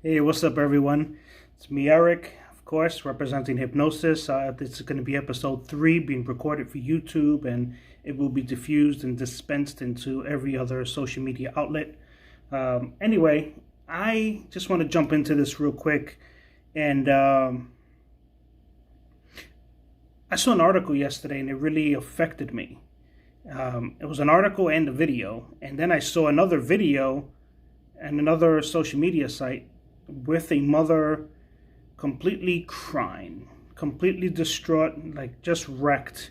Hey, what's up, everyone? It's me, Eric, of course, representing Hypnosis. This is going to be episode 3, being recorded for YouTube, and it will be diffused and dispensed into every other social media outlet. Anyway, I just want to jump into this real quick, and I saw an article yesterday, and it really affected me. It was an article and a video, and then I saw another video and another social media site with a mother completely crying, completely distraught, like just wrecked.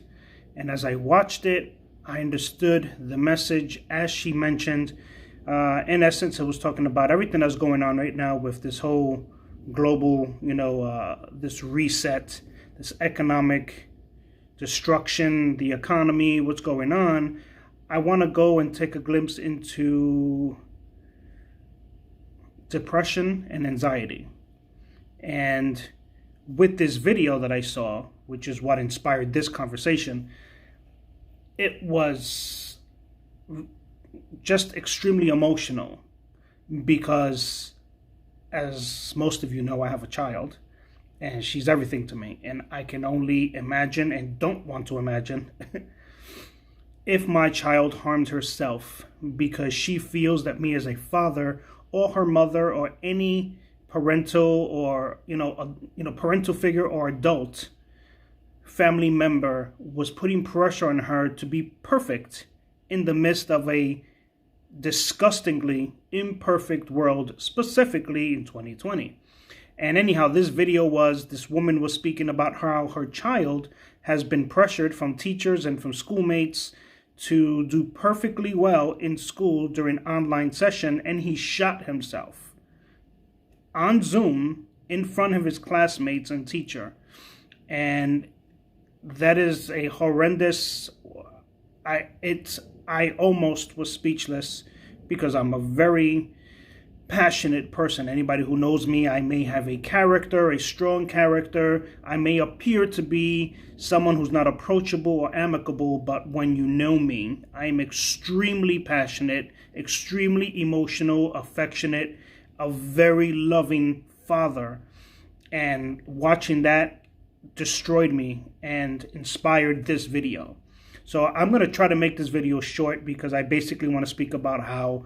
And as I watched it, I understood the message as she mentioned. In essence, it was talking about everything that's going on right now with this whole global, this reset, this economic destruction, the economy, what's going on. I want to go and take a glimpse into depression and anxiety. And with this video that I saw, which is what inspired this conversation, it was just extremely emotional because, as most of you know, I have a child and she's everything to me, and I can only imagine and don't want to imagine if my child harmed herself because she feels that me as a father or her mother or any parental or parental figure or adult family member was putting pressure on her to be perfect in the midst of a disgustingly imperfect world, specifically in 2020. And anyhow, this woman was speaking about how her child has been pressured from teachers and from schoolmates to do perfectly well in school during online session, and he shot himself on Zoom in front of his classmates and teacher. And that is a horrendous, I almost was speechless because I'm a very passionate person. Anybody who knows me, I may have a strong character. I may appear to be someone who's not approachable or amicable, but when you know me, I am extremely passionate, extremely emotional, affectionate, a very loving father. And watching that destroyed me and inspired this video. So I'm going to try to make this video short because I basically want to speak about how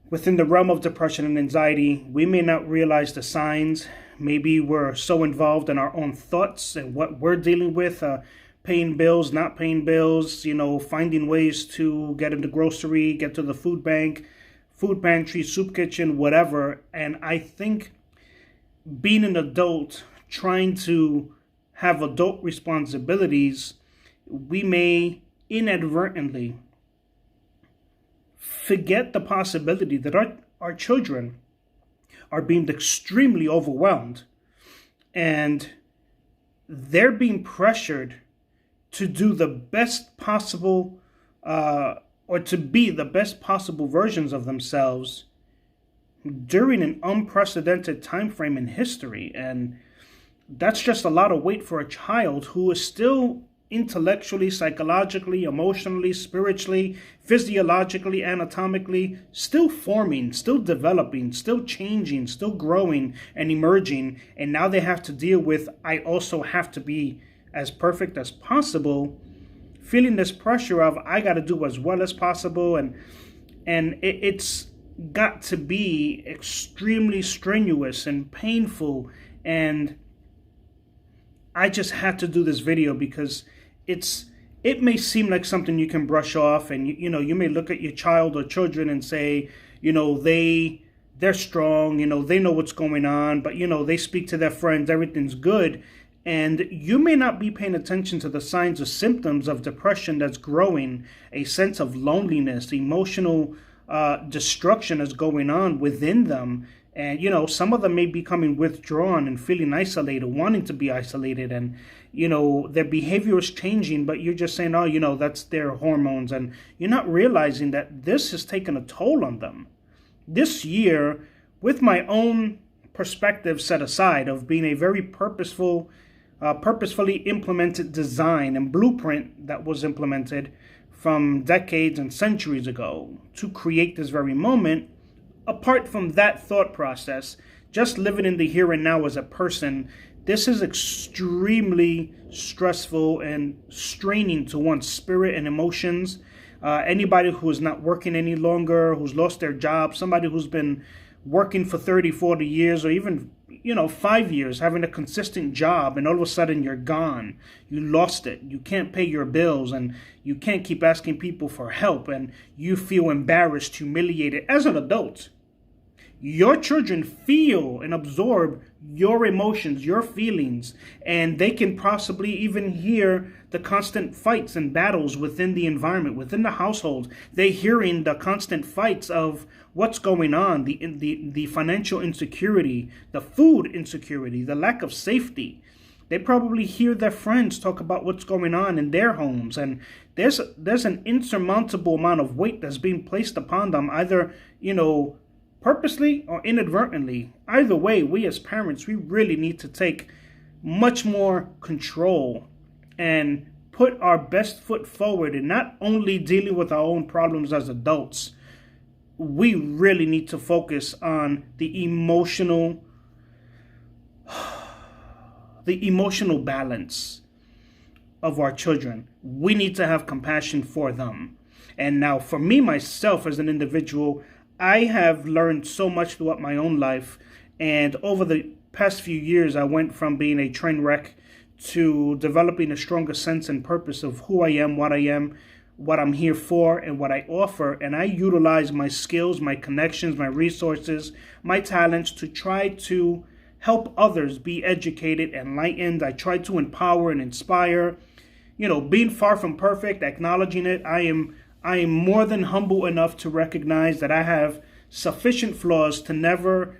within the realm of depression and anxiety, we may not realize the signs. Maybe we're so involved in our own thoughts and what we're dealing with, paying bills, not paying bills, finding ways to get into grocery, get to the food bank, food pantry, soup kitchen, whatever. And I think being an adult, trying to have adult responsibilities, we may inadvertently forget the possibility that our children are being extremely overwhelmed and they're being pressured to do the best possible or to be the best possible versions of themselves during an unprecedented time frame in history. And that's just a lot of weight for a child who is still intellectually, psychologically, emotionally, spiritually, physiologically, anatomically, still forming, still developing, still changing, still growing and emerging. And now they have to deal with, I also have to be as perfect as possible, feeling this pressure of, I got to do as well as possible. And it's got to be extremely strenuous and painful. And I just had to do this video because it may seem like something you can brush off, and you may look at your child or children and say, they're strong, they know what's going on, but they speak to their friends, everything's good. And you may not be paying attention to the signs or symptoms of depression that's growing, a sense of loneliness, emotional destruction is going on within them. And, some of them may be becoming withdrawn and feeling isolated, wanting to be isolated. And, their behavior is changing, but you're just saying, oh, that's their hormones. And you're not realizing that this has taken a toll on them. This year, with my own perspective set aside of being a very purposefully implemented design and blueprint that was implemented from decades and centuries ago to create this very moment, apart from that thought process, just living in the here and now as a person, this is extremely stressful and straining to one's spirit and emotions. Anybody who is not working any longer, who's lost their job, somebody who's been working for 30, 40 years, or even 5 years, having a consistent job, and all of a sudden you're gone. You lost it. You can't pay your bills, and you can't keep asking people for help, and you feel embarrassed, humiliated as an adult. Your children feel and absorb your emotions, your feelings, and they can possibly even hear the constant fights and battles within the environment, within the household. They're hearing the constant fights of what's going on, the financial insecurity, the food insecurity, the lack of safety. They probably hear their friends talk about what's going on in their homes, and there's an insurmountable amount of weight that's being placed upon them, either, purposely or inadvertently. Either way, we as parents, we really need to take much more control and put our best foot forward in not only dealing with our own problems as adults. We really need to focus on the emotional balance of our children. We need to have compassion for them. And now for me, myself, as an individual, I have learned so much throughout my own life, and over the past few years, I went from being a train wreck to developing a stronger sense and purpose of who I am, what I'm here for, and what I offer. And I utilize my skills, my connections, my resources, my talents to try to help others be educated, enlightened. I try to empower and inspire. Being far from perfect, acknowledging it, I am more than humble enough to recognize that I have sufficient flaws to never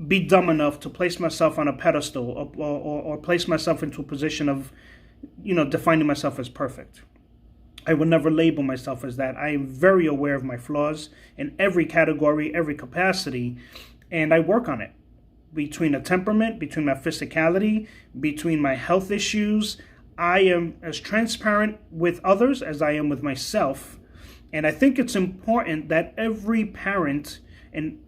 be dumb enough to place myself on a pedestal or place myself into a position of, defining myself as perfect. I will never label myself as that. I am very aware of my flaws in every category, every capacity, and I work on it. Between a temperament, between my physicality, between my health issues, I am as transparent with others as I am with myself. And I think it's important that every parent, and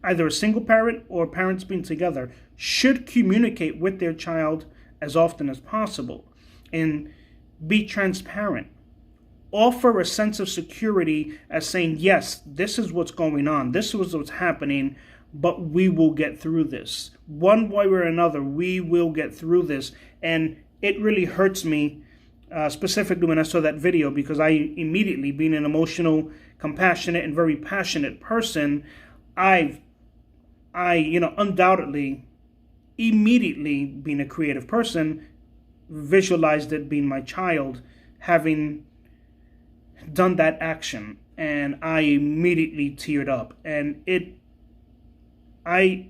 either a single parent or parents being together, should communicate with their child as often as possible and be transparent. Offer a sense of security as saying, yes, this is what's going on, this is what's happening, but we will get through this. One way or another, we will get through this. And it really hurts me, specifically when I saw that video, because I immediately, being an emotional, compassionate, and very passionate person, I undoubtedly, immediately being a creative person, visualized it being my child having done that action, and I immediately teared up. And I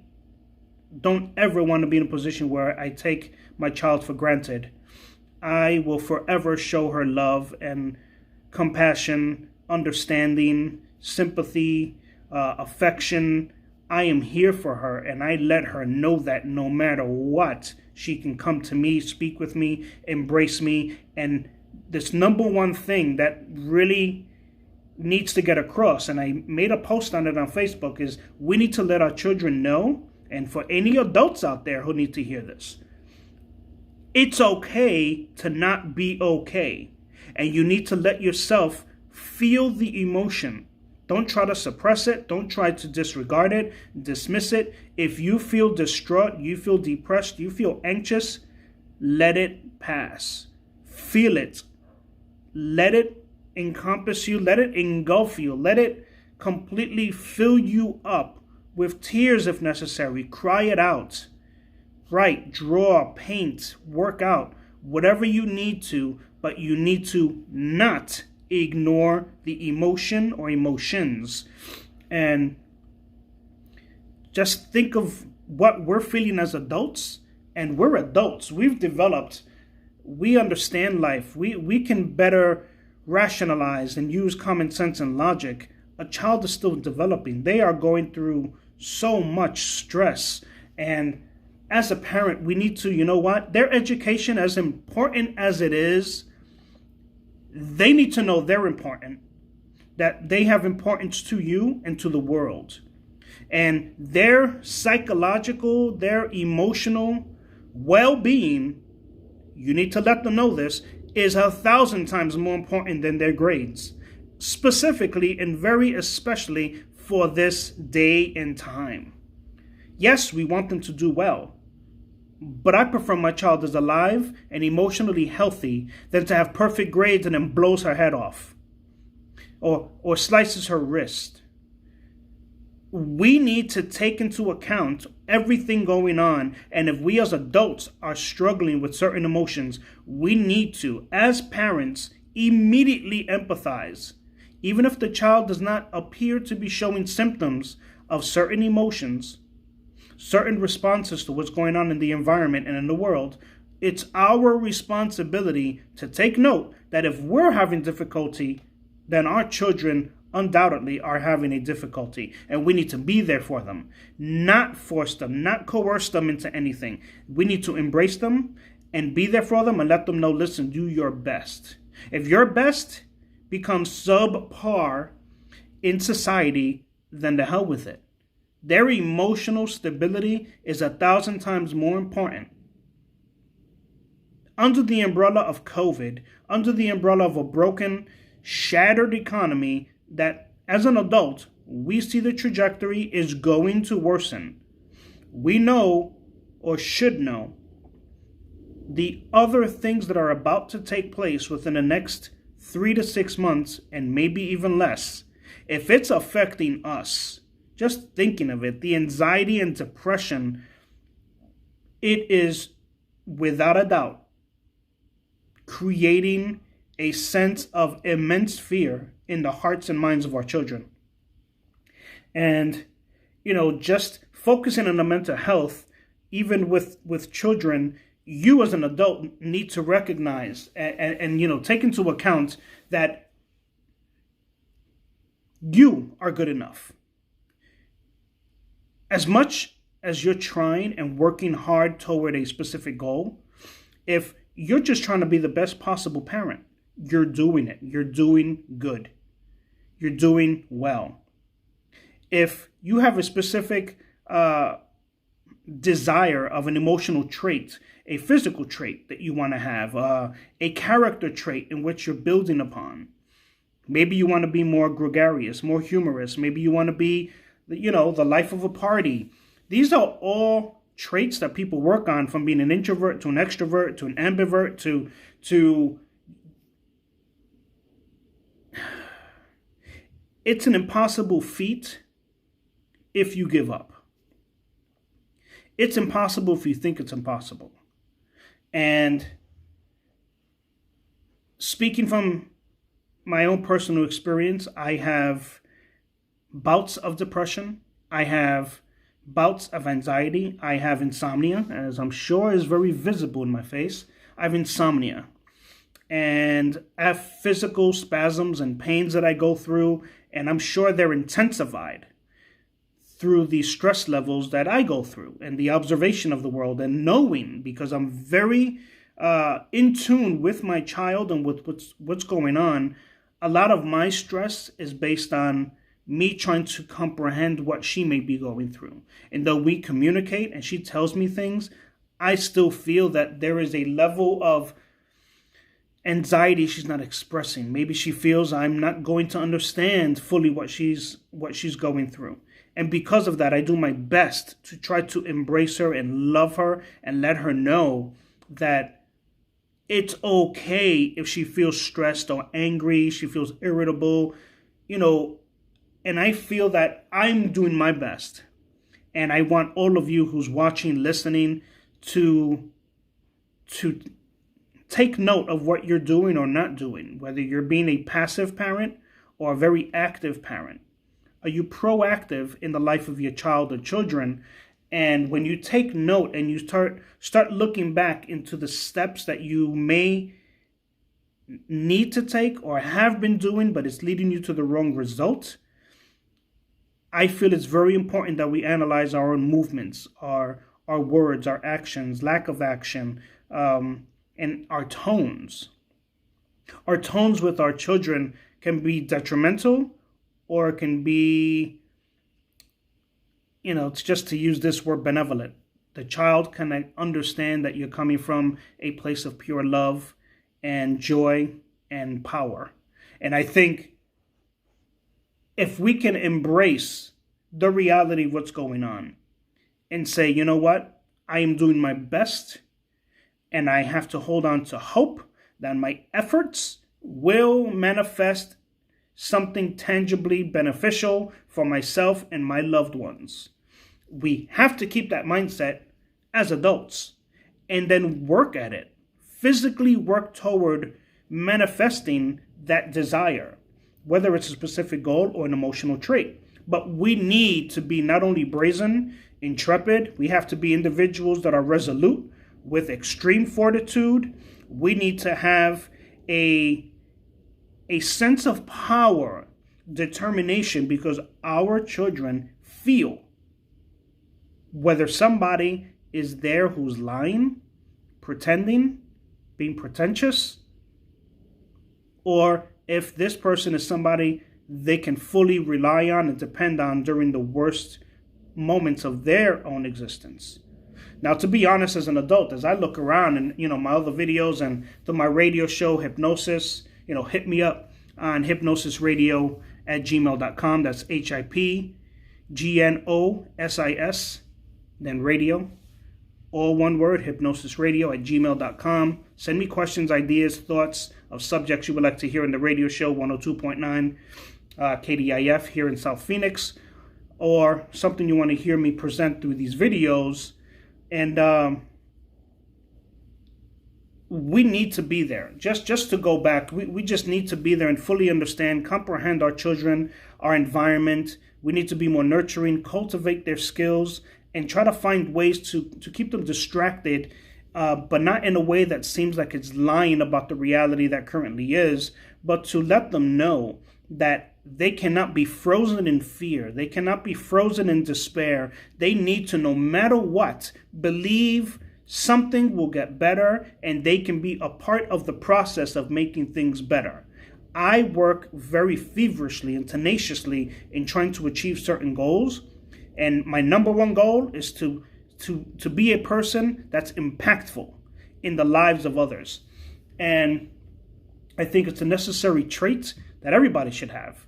don't ever want to be in a position where I take my child for granted. I will forever show her love and compassion, understanding, sympathy, affection. I am here for her, and I let her know that no matter what, she can come to me, speak with me, embrace me. And this number one thing that really needs to get across, and I made a post on it on Facebook, is we need to let our children know, and for any adults out there who need to hear this, it's okay to not be okay. And you need to let yourself feel the emotion. Don't try to suppress it. Don't try to disregard it, dismiss it. If you feel distraught, you feel depressed, you feel anxious, let it pass. Feel it. Let it encompass you. Let it engulf you. Let it completely fill you up with tears if necessary. Cry it out. Write, draw, paint, work out, whatever you need to, but you need to not ignore the emotion or emotions. And just think of what we're feeling as adults, and we're adults. We've developed, we understand life. We can better rationalize and use common sense and logic. A child is still developing. They are going through so much stress, and as a parent, we need to, their education, as important as it is, they need to know they're important. that they have importance to you and to the world. And their psychological, their emotional well-being, you need to let them know this, is 1,000 times more important than their grades. Specifically and very especially for this day and time. Yes, we want them to do well, but I prefer my child is alive and emotionally healthy than to have perfect grades and then blows her head off or slices her wrist. We need to take into account everything going on, and if we as adults are struggling with certain emotions, we need to, as parents, immediately empathize. Even if the child does not appear to be showing symptoms of certain emotions, certain responses to what's going on in the environment and in the world, it's our responsibility to take note that if we're having difficulty, then our children undoubtedly are having a difficulty, and we need to be there for them, not force them, not coerce them into anything. We need to embrace them and be there for them and let them know, listen, do your best. If your best becomes subpar in society, then the hell with it. Their emotional stability is 1,000 times more important. Under the umbrella of COVID, under the umbrella of a broken, shattered economy, that as an adult, we see the trajectory is going to worsen. We know, or should know, the other things that are about to take place within the next 3 to 6 months, and maybe even less. If it's affecting us, just thinking of it, the anxiety and depression, it is without a doubt creating a sense of immense fear in the hearts and minds of our children. And, just focusing on the mental health, even with children, you as an adult need to recognize and take into account that you are good enough. As much as you're trying and working hard toward a specific goal, if you're just trying to be the best possible parent, you're doing it. You're doing good. You're doing well. If you have a specific desire of an emotional trait, a physical trait that you want to have, a character trait in which you're building upon, maybe you want to be more gregarious, more humorous. Maybe you want to be, the life of a party. These are all traits that people work on, from being an introvert to an extrovert to an ambivert to it's an impossible feat if you give up. It's impossible if you think it's impossible. And speaking from my own personal experience, I have bouts of depression. I have bouts of anxiety. I have insomnia, as I'm sure is very visible in my face. I have insomnia. And I have physical spasms and pains that I go through, and I'm sure they're intensified through the stress levels that I go through and the observation of the world and knowing, because I'm very in tune with my child and with what's going on. A lot of my stress is based on me trying to comprehend what she may be going through. And though we communicate and she tells me things, I still feel that there is a level of anxiety she's not expressing. Maybe she feels I'm not going to understand fully what she's going through. And because of that, I do my best to try to embrace her and love her and let her know that it's okay if she feels stressed or angry, she feels irritable, and I feel that I'm doing my best. And I want all of you who's watching, listening, to take note of what you're doing or not doing, whether you're being a passive parent or a very active parent. Are you proactive in the life of your child or children? And when you take note and you start looking back into the steps that you may need to take or have been doing, but it's leading you to the wrong result, I feel it's very important that we analyze our own movements, our words, our actions, lack of action, and our tones. Our tones with our children can be detrimental, or it can be, it's just to use this word, benevolent. The child can understand that you're coming from a place of pure love and joy and power. And I think if we can embrace the reality of what's going on and say, you know what, I am doing my best, and I have to hold on to hope that my efforts will manifest something tangibly beneficial for myself and my loved ones. We have to keep that mindset as adults and then work at it. Physically work toward manifesting that desire, whether it's a specific goal or an emotional trait. But we need to be not only brazen, intrepid, we have to be individuals that are resolute with extreme fortitude. We need to have a sense of power, determination, because our children feel whether somebody is there who's lying, pretending, being pretentious, or if this person is somebody they can fully rely on and depend on during the worst moments of their own existence. Now, to be honest, as an adult, as I look around and, my other videos and to my radio show, Hypnosis, hit me up on hypnosisradio@gmail.com. That's HIPGNOSIS, then radio, all one word, hypnosisradio@gmail.com. Send me questions, ideas, thoughts of subjects you would like to hear in the radio show, 102.9 KDIF here in South Phoenix, or something you want to hear me present through these videos. And we need to be there. Just to go back, we just need to be there and fully understand, comprehend our children, our environment. We need to be more nurturing, cultivate their skills, and try to find ways to keep them distracted, but not in a way that seems like it's lying about the reality that currently is, but to let them know that they cannot be frozen in fear. They cannot be frozen in despair. They need to, no matter what, believe something will get better and they can be a part of the process of making things better. I work very feverishly and tenaciously in trying to achieve certain goals. And my number one goal is to be a person that's impactful in the lives of others. And I think it's a necessary trait that everybody should have.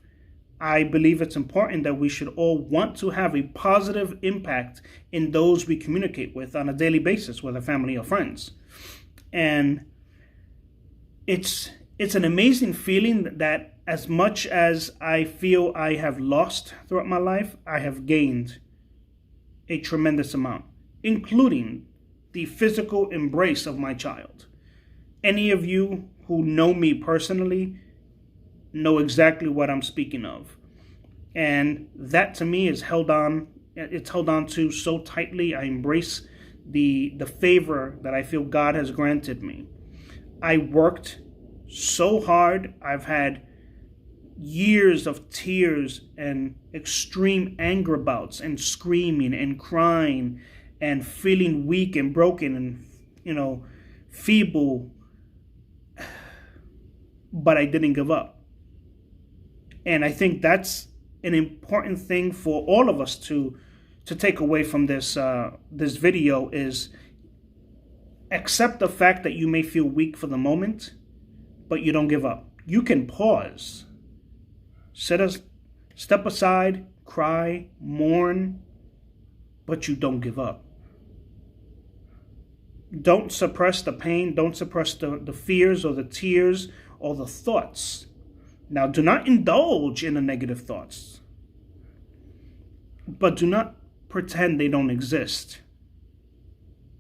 I believe it's important that we should all want to have a positive impact in those we communicate with on a daily basis, whether family or friends. And it's an amazing feeling that as much as I feel I have lost throughout my life, I have gained a tremendous amount, including the physical embrace of my child. Any of you who know me personally know exactly what I'm speaking of. And that to me is held on to so tightly. I embrace the favor that I feel God has granted me. I worked so hard. I've had years of tears and extreme anger bouts and screaming and crying and feeling weak and broken and, feeble. But I didn't give up. And I think that's an important thing for all of us to take away from this video is accept the fact that you may feel weak for the moment, but you don't give up. You can pause, step aside, cry, mourn, but you don't give up. Don't suppress the pain. Don't suppress the fears or the tears or the thoughts. Now, do not indulge in the negative thoughts, but do not pretend they don't exist.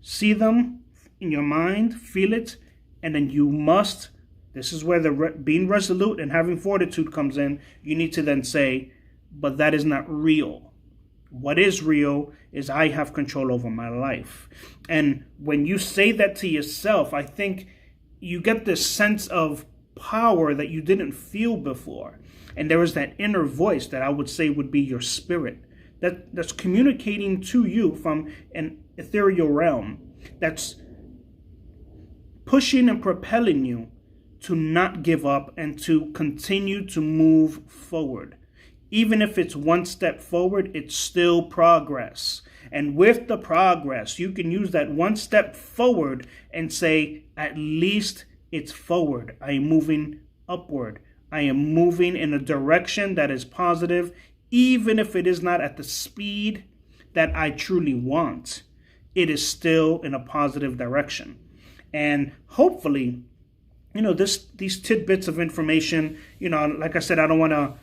See them in your mind, feel it, and then you must, this is where being resolute and having fortitude comes in, you need to then say, but that is not real. What is real is I have control over my life. And when you say that to yourself, I think you get this sense of power that you didn't feel before. And there is that inner voice that I would say would be your spirit that's communicating to you from an ethereal realm, that's pushing and propelling you to not give up and to continue to move forward. Even if it's one step forward, it's still progress. And with the progress, you can use that one step forward and say, at least it's forward. I am moving upward. I am moving in a direction that is positive, even if it is not at the speed that I truly want. It is still in a positive direction. And hopefully, these tidbits of information, like I said, I don't want to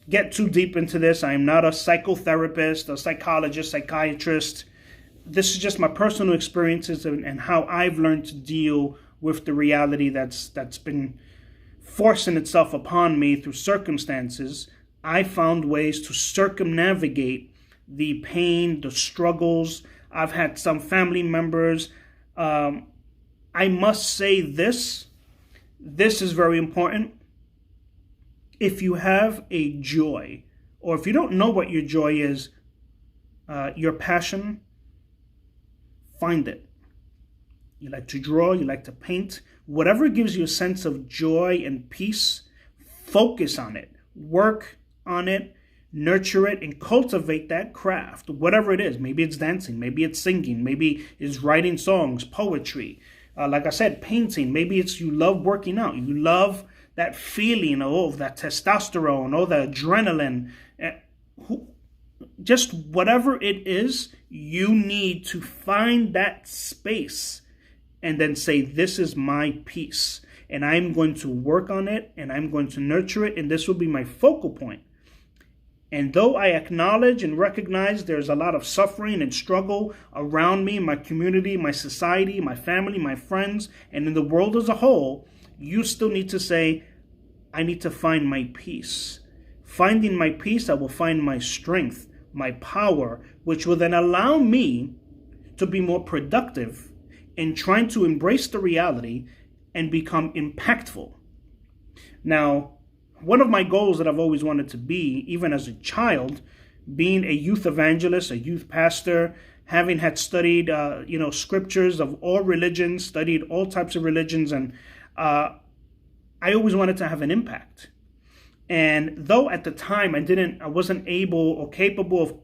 get too deep into this. I am not a psychotherapist, a psychologist, psychiatrist. This is just my personal experiences and how I've learned to deal with the reality that's been forcing itself upon me through circumstances. I found ways to circumnavigate the pain, the struggles. I've had some family members. I must say this is very important. If you have a joy, or if you don't know what your joy is, your passion, find it. You like to draw, you like to paint, whatever gives you a sense of joy and peace, focus on it, work on it, nurture it, and cultivate that craft, whatever it is. Maybe it's dancing, maybe it's singing, maybe it's writing songs, poetry. Like I said, painting. Maybe it's you love working out. You love that feeling of that testosterone or the adrenaline. Just whatever it is, you need to find that space and then say, this is my piece. And I'm going to work on it and I'm going to nurture it. And this will be my focal point. And though I acknowledge and recognize there's a lot of suffering and struggle around me, my community, my society, my family, my friends, and in the world as a whole, you still need to say, I need to find my peace. Finding my peace, I will find my strength, my power, which will then allow me to be more productive in trying to embrace the reality and become impactful. Now, one of my goals that I've always wanted to be, even as a child, being a youth evangelist, a youth pastor, having had studied, scriptures of all religions, studied all types of religions, and I always wanted to have an impact. And though at the time I wasn't able or capable of,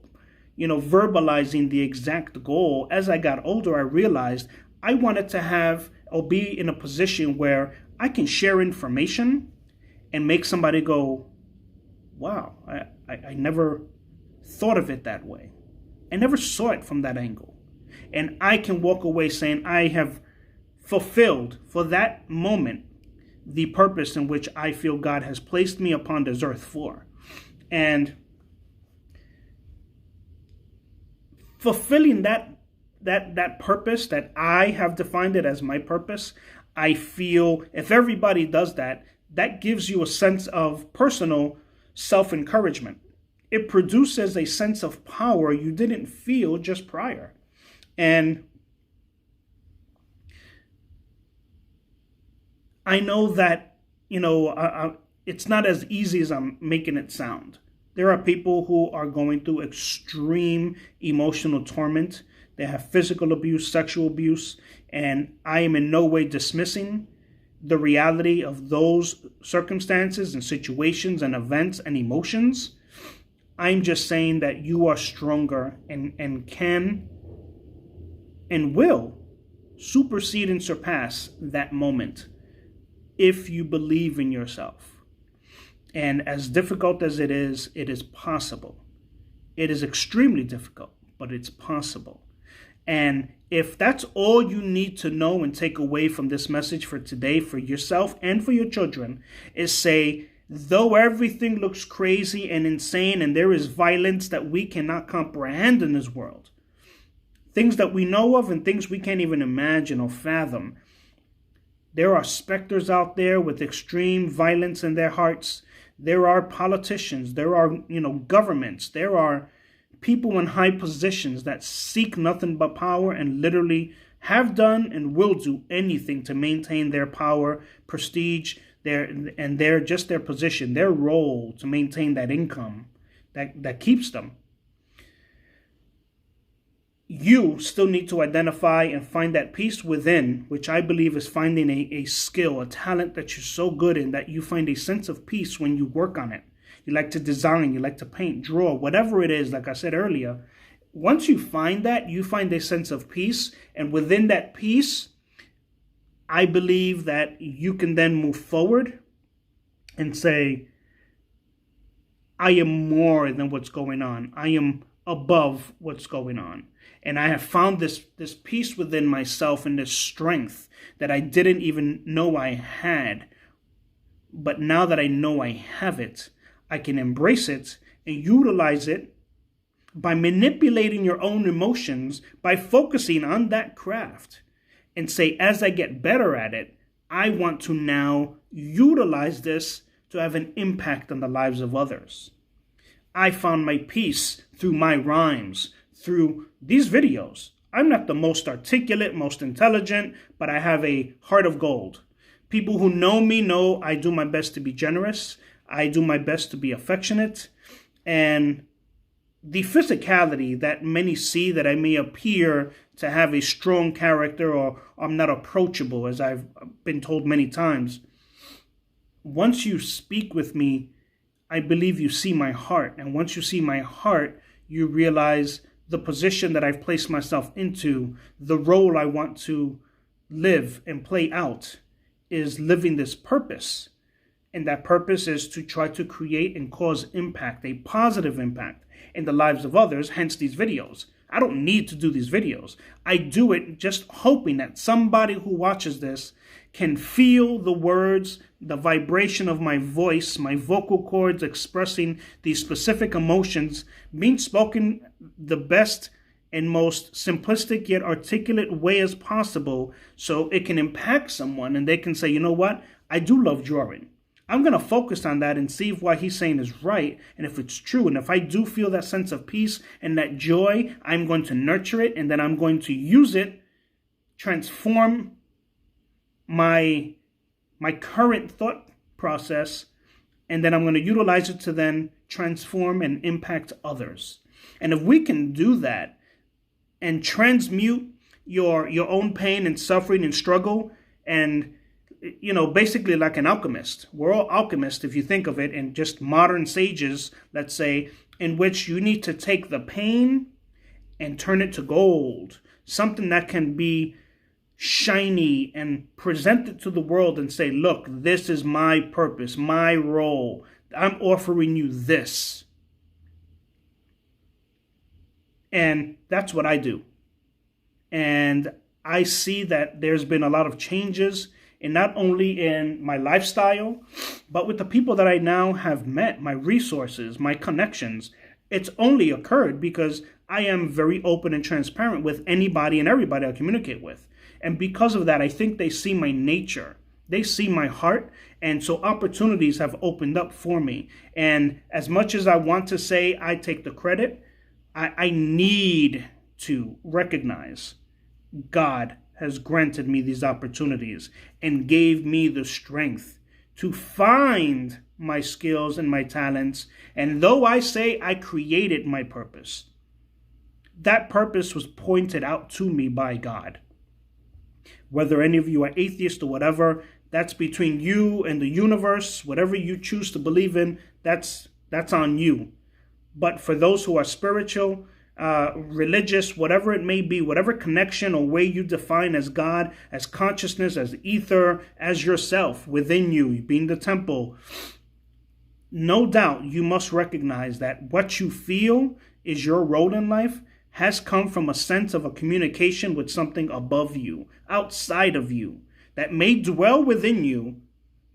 verbalizing the exact goal, as I got older, I realized I wanted to have or be in a position where I can share information and make somebody go, wow, I never thought of it that way. I never saw it from that angle. And I can walk away saying I have fulfilled for that moment the purpose in which I feel God has placed me upon this earth for. And fulfilling that purpose that I have defined it as my purpose, I feel if everybody does that, that gives you a sense of personal self-encouragement. It produces a sense of power you didn't feel just prior. And I know that, it's not as easy as I'm making it sound. There are people who are going through extreme emotional torment. They have physical abuse, sexual abuse, and I am in no way dismissing the reality of those circumstances and situations and events and emotions. I'm just saying that you are stronger and can and will supersede and surpass that moment if you believe in yourself. And as difficult as it is possible. It is extremely difficult, but it's possible. And if that's all you need to know and take away from this message for today, for yourself and for your children, is say, though everything looks crazy and insane and there is violence that we cannot comprehend in this world, things that we know of and things we can't even imagine or fathom, there are specters out there with extreme violence in their hearts. There are politicians, there are, governments, there are people in high positions that seek nothing but power and literally have done and will do anything to maintain their power, prestige, their position, their role to maintain that income that keeps them. you still need to identify and find that peace within, which I believe is finding a skill, a talent that you're so good in that you find a sense of peace when you work on it. You like to design, you like to paint, draw, whatever it is, like I said earlier. Once you find that, you find a sense of peace. And within that peace, I believe that you can then move forward and say, I am more than what's going on. I am above what's going on. And I have found this peace within myself and this strength that I didn't even know I had. But now that I know I have it, I can embrace it and utilize it by manipulating your own emotions, by focusing on that craft. And say, as I get better at it, I want to now utilize this to have an impact on the lives of others. I found my peace through my rhymes, through these videos. I'm not the most articulate, most intelligent, but I have a heart of gold. People who know me know I do my best to be generous. I do my best to be affectionate. And the physicality that many see, that I may appear to have a strong character or I'm not approachable, as I've been told many times. Once you speak with me, I believe you see my heart. And once you see my heart, you realize the position that I've placed myself into, the role I want to live and play out is living this purpose. And that purpose is to try to create and cause impact, a positive impact in the lives of others, hence these videos. I don't need to do these videos. I do it just hoping that somebody who watches this can feel the words, the vibration of my voice, my vocal cords expressing these specific emotions, being spoken the best and most simplistic yet articulate way as possible, so it can impact someone and they can say, you know what, I do love drawing. I'm going to focus on that and see if what he's saying is right and if it's true. And if I do feel that sense of peace and that joy, I'm going to nurture it, and then I'm going to use it, transform my current thought process, and then I'm going to utilize it to then transform and impact others. And if we can do that and transmute your own pain and suffering and struggle, and basically like an alchemist. We're all alchemists if you think of it, and just modern sages, let's say, in which you need to take the pain and turn it to gold, something that can be shiny, and present it to the world and say, look, this is my purpose, my role. I'm offering you this. And that's what I do. And I see that there's been a lot of changes, and not only in my lifestyle, but with the people that I now have met, my resources, my connections. It's only occurred because I am very open and transparent with anybody and everybody I communicate with. And because of that, I think they see my nature. They see my heart. And so opportunities have opened up for me. And as much as I want to say I take the credit, I need to recognize God has granted me these opportunities and gave me the strength to find my skills and my talents. And though I say I created my purpose, that purpose was pointed out to me by God. Whether any of you are atheists or whatever, that's between you and the universe. Whatever you choose to believe in, that's on you. But for those who are spiritual, religious, whatever it may be, whatever connection or way you define as God, as consciousness, as ether, as yourself within you, being the temple, no doubt you must recognize that what you feel is your role in life has come from a sense of a communication with something above you, outside of you, that may dwell within you,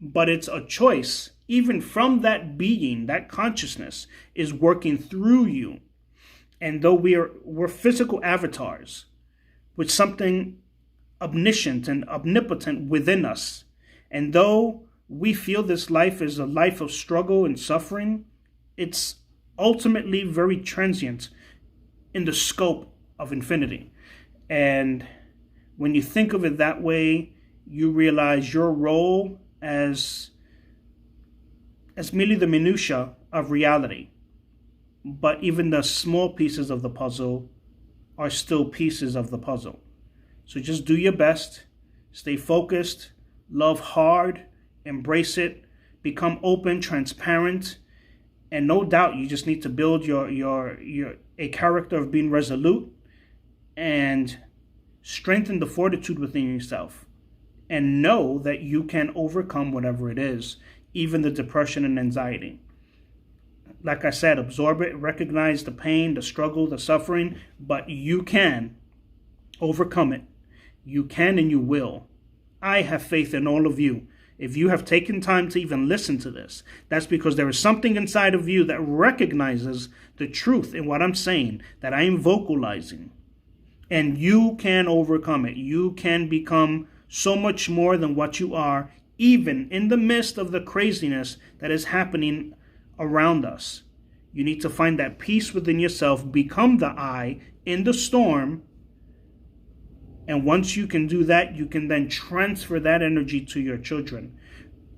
but it's a choice. Even from that being, that consciousness is working through you. And though we're physical avatars with something omniscient and omnipotent within us, and though we feel this life is a life of struggle and suffering, it's ultimately very transient in the scope of infinity. And when you think of it that way, you realize your role as merely the minutia of reality. But even the small pieces of the puzzle are still pieces of the puzzle. So just do your best, stay focused, love hard, embrace it, become open, transparent, and no doubt you just need to build a character of being resolute and strengthen the fortitude within yourself, and know that you can overcome whatever it is, even the depression and anxiety. Like I said, absorb it, recognize the pain, the struggle, the suffering, but you can overcome it. You can and you will. I have faith in all of you. If you have taken time to even listen to this, that's because there is something inside of you that recognizes the truth in what I'm saying, that I am vocalizing. And you can overcome it. You can become so much more than what you are, even in the midst of the craziness that is happening around us. You need to find that peace within yourself, become the eye in the storm. And once you can do that, you can then transfer that energy to your children.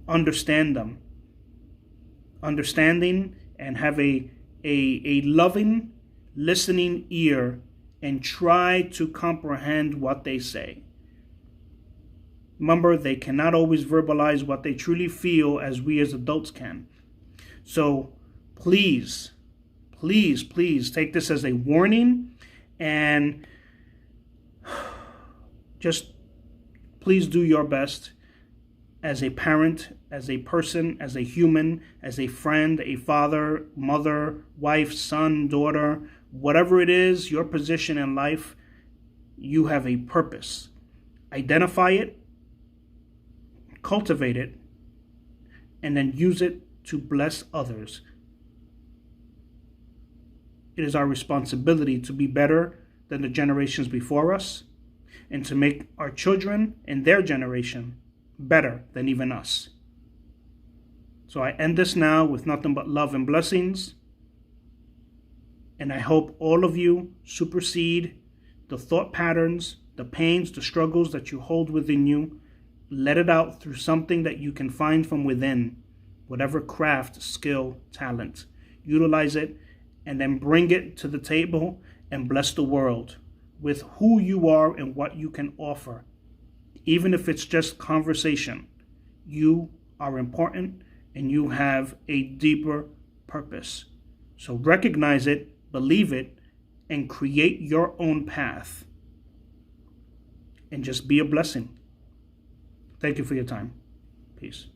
Understand them. Understanding and have a loving, listening ear, and try to comprehend what they say. Remember, they cannot always verbalize what they truly feel as we as adults can. So please, please, please take this as a warning, and just please do your best as a parent, as a person, as a human, as a friend, a father, mother, wife, son, daughter, whatever it is, your position in life. You have a purpose. Identify it, cultivate it, and then use it to bless others. It is our responsibility to be better than the generations before us, and to make our children and their generation better than even us. So I end this now with nothing but love and blessings. And I hope all of you supersede the thought patterns, the pains, the struggles that you hold within you. Let it out through something that you can find from within, whatever craft, skill, talent. Utilize it and then bring it to the table and bless the world with who you are and what you can offer. Even if it's just conversation, you are important and you have a deeper purpose. So recognize it, believe it, and create your own path. And just be a blessing. Thank you for your time. Peace.